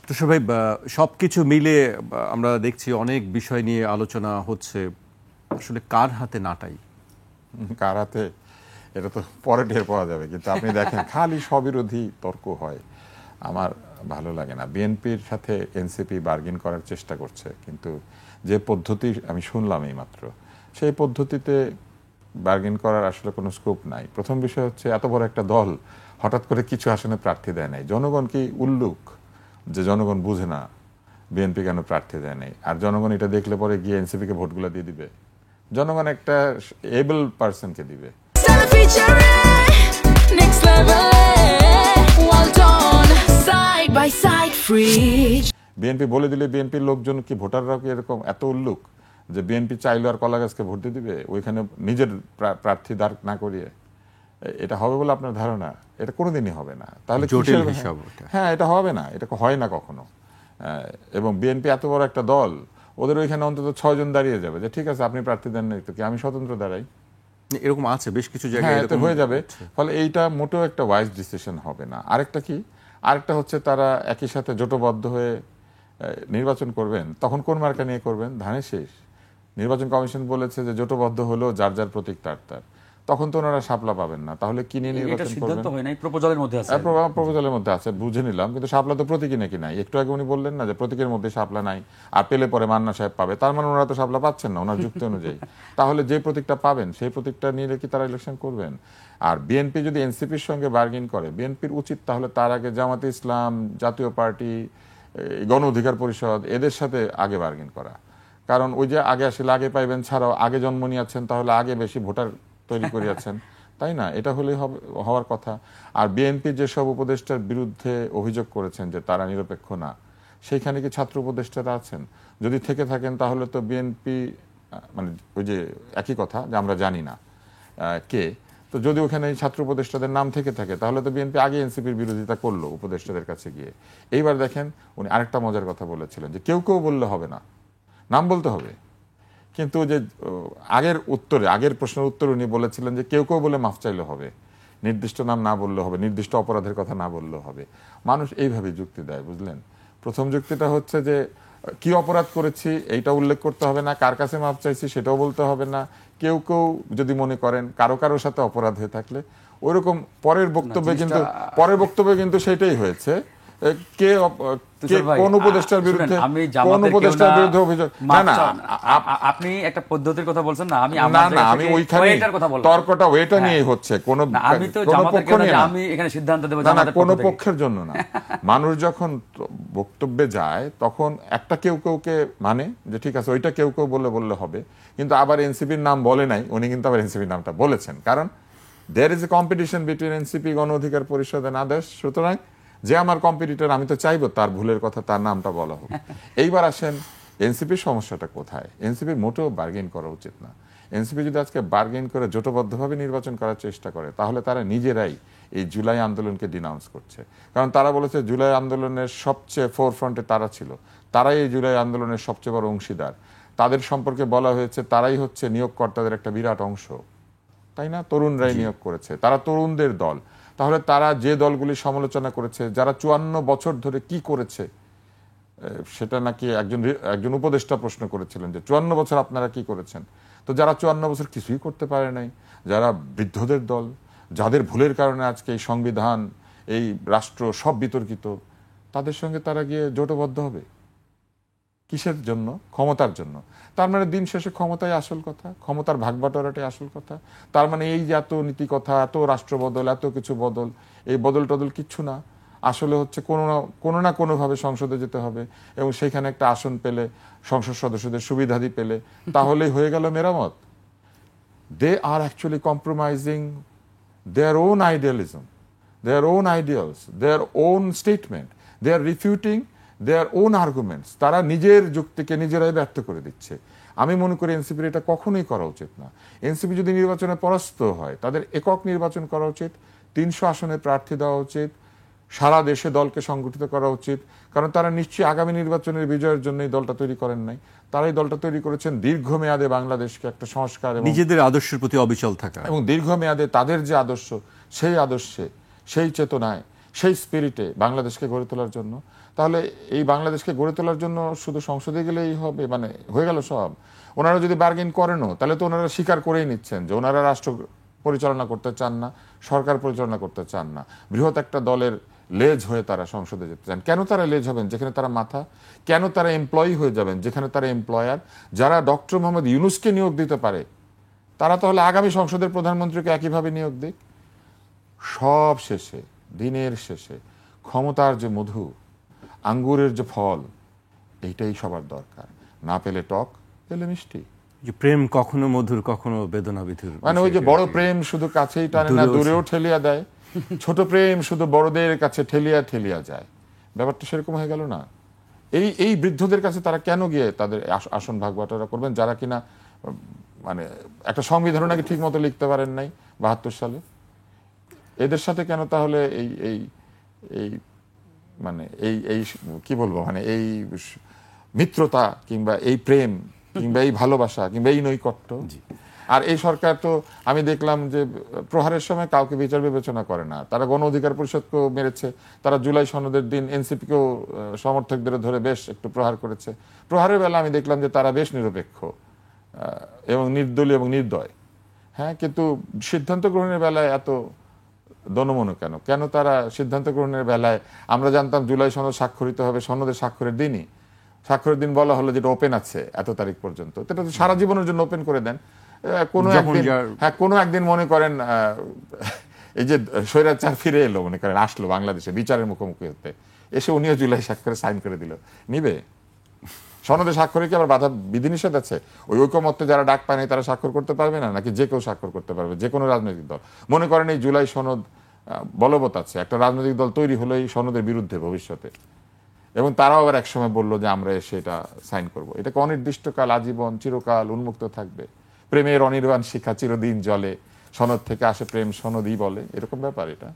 তুষার ভাই, সবকিছু মিলে আমরা দেখছি অনেক বিষয় নিয়ে আলোচনা হচ্ছে, আসলে কার হাতে নাটাই? কার হাতে এটা তো পরে টের পাওয়া যাবে, কিন্তু আপনি দেখেন খালি স্ববিরোধী তর্ক হয়। আমার ভালো লাগে না। বিএনপির সাথে এনসিপি বার্গেন করার চেষ্টা করছে, কিন্তু যে পদ্ধতি আমি শুনলাম এই মাত্র, সেই পদ্ধতিতে বার্গেন করার আসলে কোনো স্কোপ নাই। প্রথম বিষয় হচ্ছে, এত বড় একটা দল হঠাৎ করে কিছু আসনে প্রার্থী দেয় নাই। জনগণ কি উল্লুক যে জনগণ বুঝে না বিএনপি কেন প্রার্থী দেয় নাই? আর জনগণ এটা দেখলে পরে গিয়ে এনসিপিকে ভোটগুলো দিয়ে দিবে? জনগণ একটা এবল পারসনকে দিবে। বিএনপি বলে দিলে বিএনপির লোকজন কি, ভোটাররাও কি এরকম এত উল্লুক যে বিএনপি চাইলো আর কলা গাছকে ভোট দিয়ে দিবে ওইখানে নিজের প্রার্থী দাঁড় না করিয়ে? এটা হবে বলে আপনার ধারণা? এটা কোনোদিনই হবে না। তাহলে জটিল হিসাব। হ্যাঁ, এটা হবে না, এটা হয় না কখনো। এবং বিএনপি এত বড় একটা দল, ওদের ওইখানে অন্তত 6 জন দাঁড়িয়ে যাবে যে ঠিক আছে আপনি প্রার্থী দেন নাই তো কি, আমি স্বতন্ত্র দাঁড়াই। এরকম আছে বেশ কিছু জায়গায়, এরকম হয়ে যাবে। ফলে এইটা মোটেও একটা ওয়াইজ ডিসিশন হবে না। আরেকটা কি, আরেকটা হচ্ছে তারা একই সাথে জোটবদ্ধ হয়ে নির্বাচন করবেন, তখন কোন মার্কা নিয়ে করবেন? ধানের শেষ। নির্বাচন কমিশন বলেছে যে জোটবদ্ধ হলেও যার যার প্রতীক তার, তখন তো ওনারা শাপলা পাবেন না। তাহলে কি নিয়ে নির্বাচন করবেন? প্রপোজালের মধ্যে আছে, প্রপোজালের মধ্যে আছে, বুঝে নিলাম, কিন্তু শাপলা তো প্রতীকই নাকি নাই। একটু আগে উনি বললেন না যে প্রতীকের মধ্যে শাপলা নাই, আর পেলে পরে মান্না সাহেব পাবে, তার মানে ওনারা তো শাপলা পাচ্ছেন না ওনার যুক্তি অনুযায়ী। তাহলে যে প্রতীকটা পাবেন সেই প্রতীকটা নিয়ে কি তারা ইলেকশন করবেন? আর বিএনপি যদি এনসিপির সঙ্গে বার্গেন করে, বিএনপির উচিত তাহলে তার আগে জামাতে ইসলাম, জাতীয় পার্টি, গণ অধিকার পরিষদ, এদের সাথে আগে বার্গেন করা। কারণ ওই যে আগে আসলে আগে পাইবেন ছাড়াও আগে জন্ম নিয়েছেন, তাহলে আগে বেশি ভোটার তৈরি করিয়াছেন, তাই না? এটা হলেই হওয়ার কথা। আর বিএনপি যেসব উপদেষ্টার বিরুদ্ধে অভিযোগ করেছেন যে তারা নিরপেক্ষ না, সেইখানে কি ছাত্র উপদেষ্টারা আছেন? যদি থেকে থাকেন তাহলে তো বিএনপি, মানে ওই যে একই কথা যে আমরা জানি না কে, তো যদি ওখানে ছাত্র উপদেষ্টাদের নাম থেকে থাকে তাহলে তো বিএনপি আগে এনসিপির বিরোধিতা করলো উপদেষ্টাদের কাছে গিয়ে। এইবার দেখেন উনি আরেকটা মজার কথা বলেছিলেন যে কেউ কেউ বললে হবে না, নাম বলতে হবে। কিন্তু যে আগের প্রশ্নের উত্তরে উনি বলেছিলেন যে কেউ কেউ বলে মাফ চাইলে হবে, নির্দিষ্ট নাম না বললে হবে, নির্দিষ্ট অপরাধের কথা না বললে হবে। মানুষ এইভাবে যুক্তি দেয়, বুঝলেন? প্রথম যুক্তিটা হচ্ছে যে কি অপরাধ করেছি এইটা উল্লেখ করতে হবে না, কার কাছে মাফ চাইছি সেটাও বলতে হবে না। কেউ কেউ যদি মনে করেন কারোর সাথে অপরাধ হয়ে থাকলে ওইরকম পরের বক্তব্যে কিন্তু সেটাই হয়েছে। কে কোন উপদেষ্টার বিরুদ্ধে অভিযোগ? আপনি একটা পদ্ধতির কথা বলছেন না, আমি ওইখানে তর্কটা ওইটা নিয়ে হচ্ছে, কোন পক্ষ নিয়ে না, আমি এখানে সিদ্ধান্ত দেব না, কোন পক্ষের জন্য না। মানুষ যখন বক্তব্যে যায় তখন একটা কেউ কেউকে মানে যে ঠিক আছে ওইটা কেউ কেউ বললে হবে, কিন্তু আবার এনসিপির নাম বলে নাই, উনি কিন্তু আবার এনসিপির নামটা বলেছেন। কারণ there is a competition between NCP, Gono Odhikar পরিষদ এন্ড আদার্স। সুতরাং যে আমার কম্পিটিটর, আমি তো চাইবো তার ভুলের কথা, তার নামটা বলা হোক। এইবার আসেন এনসিপির সমস্যাটা কোথায়? এনসিপির মোটেও বার্গেন করা উচিত না। এনসিপি যদি আজকে বার্গেন করে জোটবদ্ধভাবে নির্বাচন করার চেষ্টা করে তাহলে তারা নিজেরাই এই জুলাই আন্দোলনকে ডিনাউন্স করছে। কারণ তারা বলেছে জুলাই আন্দোলনের সবচেয়ে ফোরফ্রন্টে তারা ছিল, তারাই এই জুলাই আন্দোলনের সবচেয়ে বড় অংশীদার। তাদের সম্পর্কে বলা হয়েছে তারাই হচ্ছে নিয়োগকর্তাদের একটা বিরাট অংশ, তাই না? তরুণরাই নিয়োগ করেছে, তারা তরুণদের দল। তাহলে তারা যে দলগুলি সমালোচনা করেছে, যারা 54 বছর ধরে কি করেছে, সেটা নাকি একজন উপদেষ্টা প্রশ্ন করেছিলেন যে 54 বছর আপনারা কি করেছেন? তো যারা 54 বছর কিছুই করতে পারে নাই, যারা বৃদ্ধদের দল, যাদের ভুলের কারণে আজকে এই সংবিধান, এই রাষ্ট্র সব বিতর্কিত, তাদের সঙ্গে তারা গিয়ে জোটবদ্ধ হবে কিসের জন্য? ক্ষমতার জন্য। তার মানে দিন শেষে ক্ষমতাই আসল কথা, ক্ষমতার ভাগবাটোয়ারাটাই আসল কথা। তার মানে এই যে এত নীতি কথা, এত রাষ্ট্র বদল, এত কিছু বদল, এই বদল টদল কিচ্ছু না। আসলে হচ্ছে কোনো না কোনোভাবে সংসদে যেতে হবে এবং সেখানে একটা আসন পেলে, সংসদ সদস্যদের সুবিধাদি পেলে তাহলেই হয়ে গেল মেরামত। They are actually compromising their own idealism, their own ideals, their own statement, they are refuting their own arguments. তারা নিজের যুক্তিকে নিজেরাই ব্যর্থ করে দিচ্ছে। আমি মনে করি এনসিপির এটা কখনোই করা উচিত না। এনসিপি যদি নির্বাচনে পরাস্ত হয় তাদের একক নির্বাচন করা উচিত, 300 আসনে প্রার্থী দেওয়া উচিত, সারা দেশে দলকে সংগঠিত করা উচিত। কারণ তারা নিশ্চয়ই আগামী নির্বাচনের বিজয়ের জন্য এই দলটা তৈরি করেন নাই, তারা এই দলটা তৈরি করেছেন দীর্ঘমেয়াদে বাংলাদেশকে একটা সংস্কার এবং নিজেদের আদর্শের প্রতি অবিচল থাকা, এবং দীর্ঘমেয়াদে তাদের যে আদর্শ, সেই আদর্শে, সেই চেতনায়, সেই স্পিরিটে বাংলাদেশকে গড়ে তোলার জন্য, তাহলে এই বাংলাদেশকে গড়ে তোলার জন্য শুধু সংসদে গেলেই হবে, মানে হয়ে গেল সব? ওনারা যদি বার্গেন করেনও, তাহলে তো ওনারা স্বীকার করেই নিচ্ছেন যে ওনারা রাষ্ট্র পরিচালনা করতে চান না, সরকার পরিচালনা করতে চান না, বৃহৎ একটা দলের লেজ হয়ে তারা সংসদে যেতে চান। কেন তারা লেজ হবেন যেখানে তারা মাথা? কেন তারা এমপ্লয়ি হয়ে যাবেন যেখানে তারা এমপ্লয়ার? যারা ডক্টর মোহাম্মদ ইউনূসকে নিয়োগ দিতে পারে, তারা তাহলে আগামী সংসদের প্রধানমন্ত্রীকে একইভাবে নিয়োগ দিক। সব শেষে, দিনের শেষে ক্ষমতার যে মধু, আঙ্গুরের যে ফল, এইটাই সবার দরকার। না পেলে টক, পেলে মিষ্টি। যে প্রেম কখনো মধুর, কখনো বেদনা বিধুর। মানে ওই যে বড় প্রেম শুধু কাছেই টানে না, দূরেও ঠেলিয়া দেয়। ছোট প্রেম শুধু বড়দের কাছে ঠেলিয়া ঠেলিয়া যায়। ব্যাপারটা সেরকম হয়ে গেল না? এই বৃদ্ধদের কাছে তারা কেন গিয়ে তাদের আসন ভাগ-বাটোয়ারা করবেন, যারা কিনা মানে একটা সংবিধান নাকি ঠিক মতো লিখতে পারেন নাই ৭২ সালে? এদের সাথে কেন তাহলে এই মানে এই কি বলবো, মানে এই মিত্রতা কিংবা এই প্রেম কিংবা এই ভালোবাসা কিংবা এই নৈকট্য? আর এই সরকার তো আমি দেখলাম যে প্রহারের সময় কাউকে বিচার বিবেচনা করে না। তারা গণ অধিকার পরিষদকেও মেরেছে, তারা জুলাই সনদের দিন এনসিপিকেও সমর্থকদের ধরে বেশ একটু প্রহার করেছে। প্রহারের বেলা আমি দেখলাম যে তারা বেশ নিরপেক্ষ এবং নির্দলীয় এবং নির্দয়। হ্যাঁ, কিন্তু সিদ্ধান্ত গ্রহণের বেলায় এত দনমনো কেন? কেন তারা সিদ্ধান্ত গ্রহণের বেলায়, আমরা জানতাম জুলাই সনদ স্বাক্ষরিত হবে সনদের স্বাক্ষরের দিনই, স্বাক্ষরের দিন বলা হলো যেটা ওপেন আছে এত তারিখ পর্যন্ত, এটা তো সারা জীবনের জন্য ওপেন করে দেন। কোনো একদিন মনে করেন এই যে স্বৈরাচার ফিরে এলো, মনে করেন আসলো বাংলাদেশে বিচারের মুখোমুখি হতে, এসে উনিও জুলাই স্বাক্ষরে সাইন করে দিল, নিবে? সনদে স্বাক্ষরে কি আবার বাধা বিধিনিষেধ আছে? ওই ঐকমত্যে যারা ডাক পায় নাই তারা স্বাক্ষর করতে পারবে না, নাকি যে কেউ স্বাক্ষর করতে পারবে, যে কোনো রাজনৈতিক দল? মনে করেন এই জুলাই সনদ বলবৎ আছে, একটা রাজনৈতিক দল তৈরি হলো এই সনদের বিরুদ্ধে ভবিষ্যতে, এবং তারাও আবার একসময় বললো যে আমরা এসে এটা সাইন করবো। এটাকে অনির্দিষ্টকাল, আজীবন, চিরকাল উন্মুক্ত থাকবে। প্রেমের অনির্বাণ শিখা চিরদিন জলে, সনদ থেকে আসে প্রেম সনদই বলে, এরকম ব্যাপার এটা।